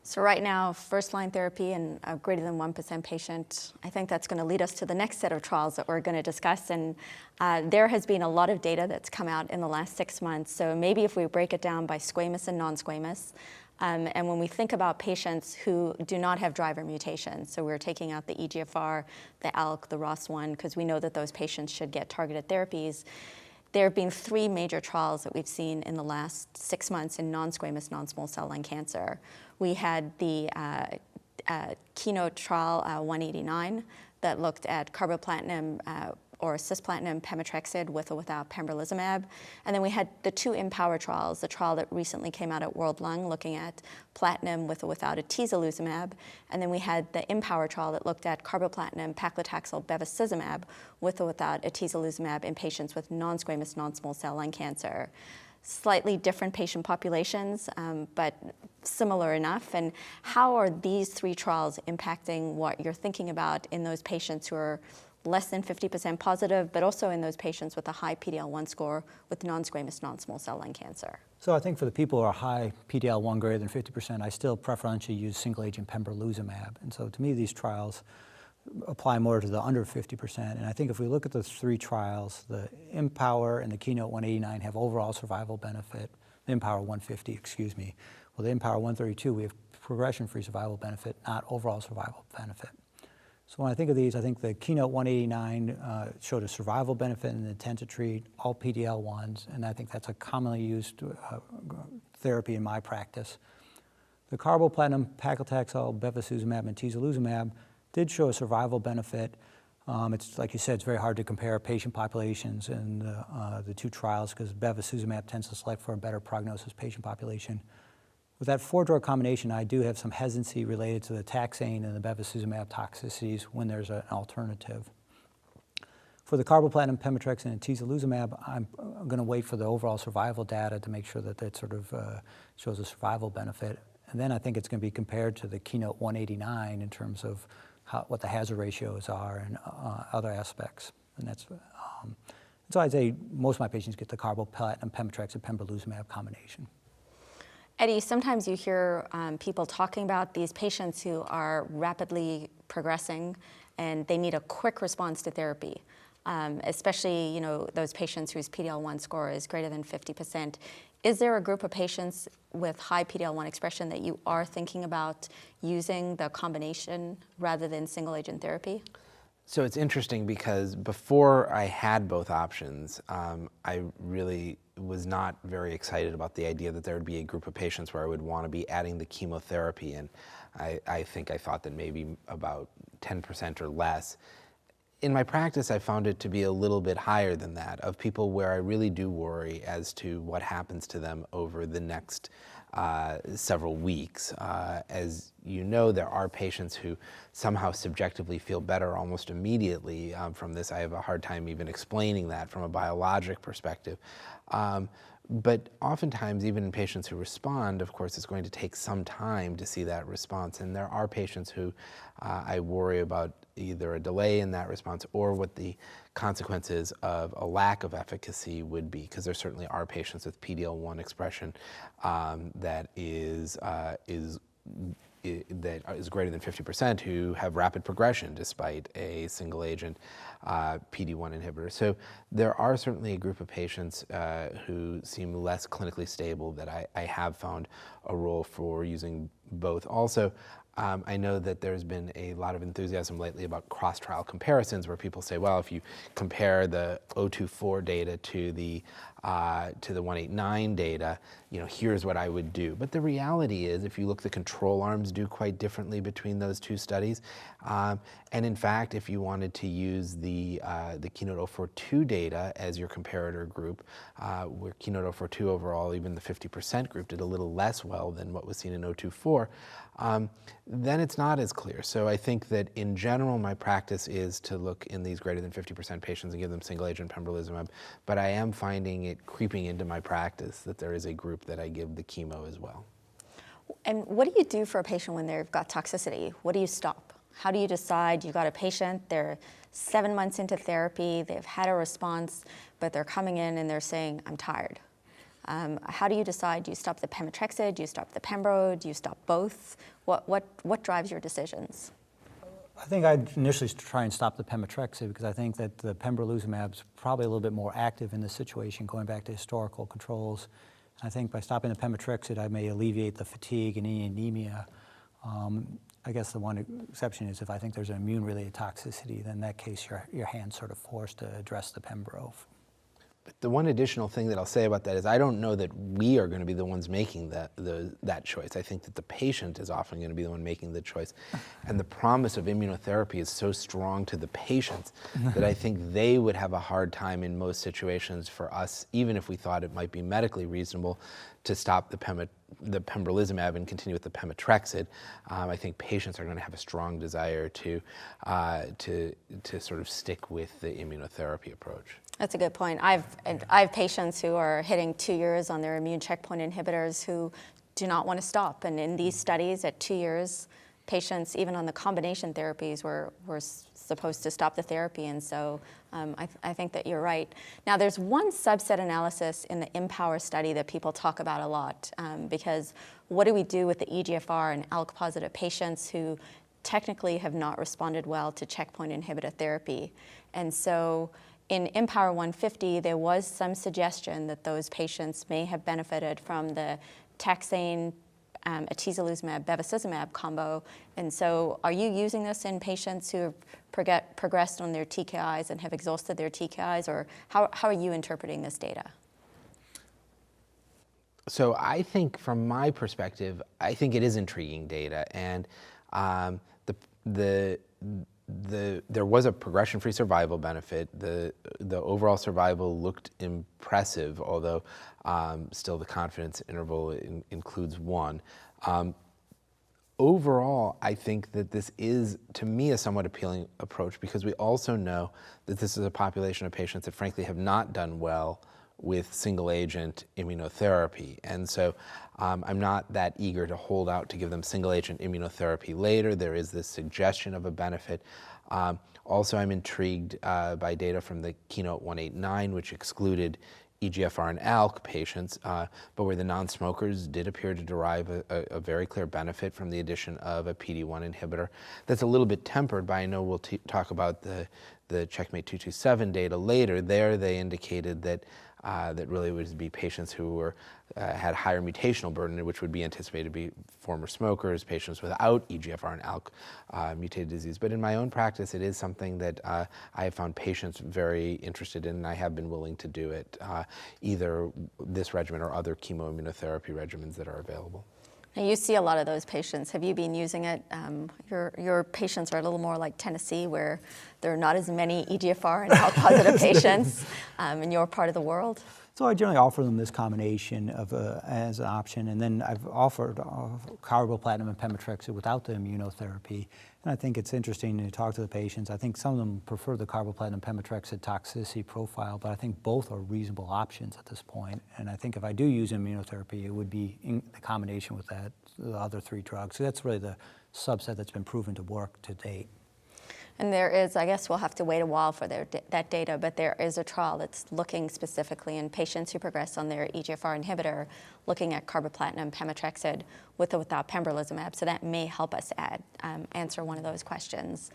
So right now, first-line therapy in a greater than 1% patient, I think that's going to lead us to the next set of trials that we're going to discuss. And there has been a lot of data that's come out in the last 6 months. So maybe if we break it down by squamous and non-squamous, and when we think about patients who do not have driver mutations, so we're taking out the EGFR, the ALK, the ROS1, because we know that those patients should get targeted therapies. There have been 3 major trials that we've seen in the last 6 months in non-squamous non-small cell lung cancer. We had the Keynote trial 189 that looked at carboplatin or cisplatin pemetrexed with or without pembrolizumab. And then we had the 2 Empower trials, the trial that recently came out at World Lung looking at platinum with or without atezolizumab. And then we had the Empower trial that looked at carboplatin, paclitaxel, bevacizumab with or without atezolizumab in patients with non-squamous non-small cell lung cancer. Slightly different patient populations, but similar enough. And how are these 3 trials impacting what you're thinking about in those patients who are less than 50% positive, but also in those patients with a high PD-L1 score with non-squamous non-small cell lung cancer? So I think for the people who are high PD-L1 greater than 50%, I still preferentially use single-agent pembrolizumab. And so to me, these trials apply more to the under 50%. And I think if we look at those 3 trials, the Empower and the Keynote 189 have overall survival benefit. The Empower 150, excuse me. Well, the Empower 132, we have progression-free survival benefit, not overall survival benefit. So when I think of these, I think the Keynote 189 showed a survival benefit in the intent to treat all PD-L1s, and I think that's a commonly used therapy in my practice. The carboplatin, paclitaxel, bevacizumab, and atezolizumab did show a survival benefit. It's like you said, it's very hard to compare patient populations in the 2 trials because bevacizumab tends to select for a better prognosis patient population. With that 4-drug combination, I do have some hesitancy related to the taxane and the bevacizumab toxicities when there's an alternative. For the carboplatin, pemetrexed, and atezolizumab, I'm going to wait for the overall survival data to make sure that that sort of shows a survival benefit. And then I think it's going to be compared to the Keynote 189 in terms of what the hazard ratios are and other aspects. And that's so I'd say most of my patients get the carboplatin, pemetrexed, and pembrolizumab combination. Eddie, sometimes you hear people talking about these patients who are rapidly progressing and they need a quick response to therapy, especially those patients whose PD-L1 score is greater than 50%. Is there a group of patients with high PD-L1 expression that you are thinking about using the combination rather than single-agent therapy? So it's interesting because before I had both options, I really was not very excited about the idea that there would be a group of patients where I would want to be adding the chemotherapy. And I think I thought that maybe about 10% or less. In my practice, I found it to be a little bit higher than that, of people where I really do worry as to what happens to them over the next several weeks. As you know, there are patients who somehow subjectively feel better almost immediately from this. I have a hard time even explaining that from a biologic perspective. But oftentimes, even in patients who respond, of course, it's going to take some time to see that response. And there are patients who I worry about either a delay in that response or what the consequences of a lack of efficacy would be, because there certainly are patients with PD-L1 expression that is greater than 50% who have rapid progression despite a single agent PD-1 inhibitor. So there are certainly a group of patients who seem less clinically stable that I have found a role for using both. Also, I know that there's been a lot of enthusiasm lately about cross-trial comparisons where people say, well, if you compare the 024 data to the 189 data, here's what I would do. But the reality is, if you look, the control arms do quite differently between those 2 studies. And in fact, if you wanted to use the Keynote 042 data as your comparator group, where Keynote 042 overall, even the 50% group did a little less well than what was seen in 024, then it's not as clear. So I think that in general, my practice is to look in these greater than 50% patients and give them single-agent pembrolizumab. But I am finding it creeping into my practice that there is a group that I give the chemo as well. And what do you do for a patient when they've got toxicity? What do you stop? How do you decide you've got a patient, they're 7 months into therapy, they've had a response, but they're coming in and they're saying, I'm tired. How do you decide? Do you stop the pemetrexed? Do you stop the pembro? Do you stop both? What drives your decisions? I think I'd initially try and stop the pemetrexed because I think that the pembrolizumab is probably a little bit more active in this situation, going back to historical controls. I think by stopping the pemetrexed, I may alleviate the fatigue and any anemia. I guess the one exception is if I think there's an immune-related toxicity, then in that case, your hand's sort of forced to address the pembro. But the one additional thing that I'll say about that is I don't know that we are going to be the ones making that choice. I think that the patient is often going to be the one making the choice. And the promise of immunotherapy is so strong to the patients that I think they would have a hard time in most situations for us, even if we thought it might be medically reasonable to stop the pembrolizumab and continue with the pemetrexed. I think patients are going to have a strong desire to sort of stick with the immunotherapy approach. That's a good point. I have patients who are hitting 2 years on their immune checkpoint inhibitors who do not want to stop. And in these studies at 2 years, patients, even on the combination therapies, were supposed to stop the therapy. And so I think that you're right. Now, there's one subset analysis in the Empower study that people talk about a lot, because what do we do with the EGFR and ALK-positive patients who technically have not responded well to checkpoint inhibitor therapy? And so in Empower 150, there was some suggestion that those patients may have benefited from the taxane, atezolizumab, bevacizumab combo. And so are you using this in patients who have progressed on their TKIs and have exhausted their TKIs, or how are you interpreting this data? So I think from my perspective, I think it is intriguing data. And there was a progression-free survival benefit. The overall survival looked impressive, although still the confidence interval includes 1. Overall, I think that this is, to me, a somewhat appealing approach because we also know that this is a population of patients that frankly have not done well with single-agent immunotherapy. And so I'm not that eager to hold out to give them single-agent immunotherapy later. There is this suggestion of a benefit. Also, I'm intrigued by data from the Keynote 189, which excluded EGFR and ALK patients, but where the non-smokers did appear to derive a very clear benefit from the addition of a PD-1 inhibitor. That's a little bit tempered by, I know we'll talk about the Checkmate 227 data later. There they indicated that that really would be patients who had higher mutational burden, which would be anticipated to be former smokers, patients without EGFR and ALK mutated disease. But in my own practice, it is something that I have found patients very interested in, and I have been willing to do it, either this regimen or other chemoimmunotherapy regimens that are available. Now, you see a lot of those patients. Have you been using it? Your patients are a little more like Tennessee, where there are not as many EGFR and ALK-positive patients in your part of the world. So I generally offer them this combination of as an option, and then I've offered carboplatin and pemetrexed without the immunotherapy. And I think it's interesting to talk to the patients. I think some of them prefer the carboplatin and pemetrexed toxicity profile, but I think both are reasonable options at this point. And I think if I do use immunotherapy, it would be in the combination with the other 3 drugs. So that's really the subset that's been proven to work to date. And there is, I guess we'll have to wait a while for that data, but there is a trial that's looking specifically in patients who progress on their EGFR inhibitor, looking at carboplatin and pemetrexed with or without pembrolizumab. So that may help us answer one of those questions.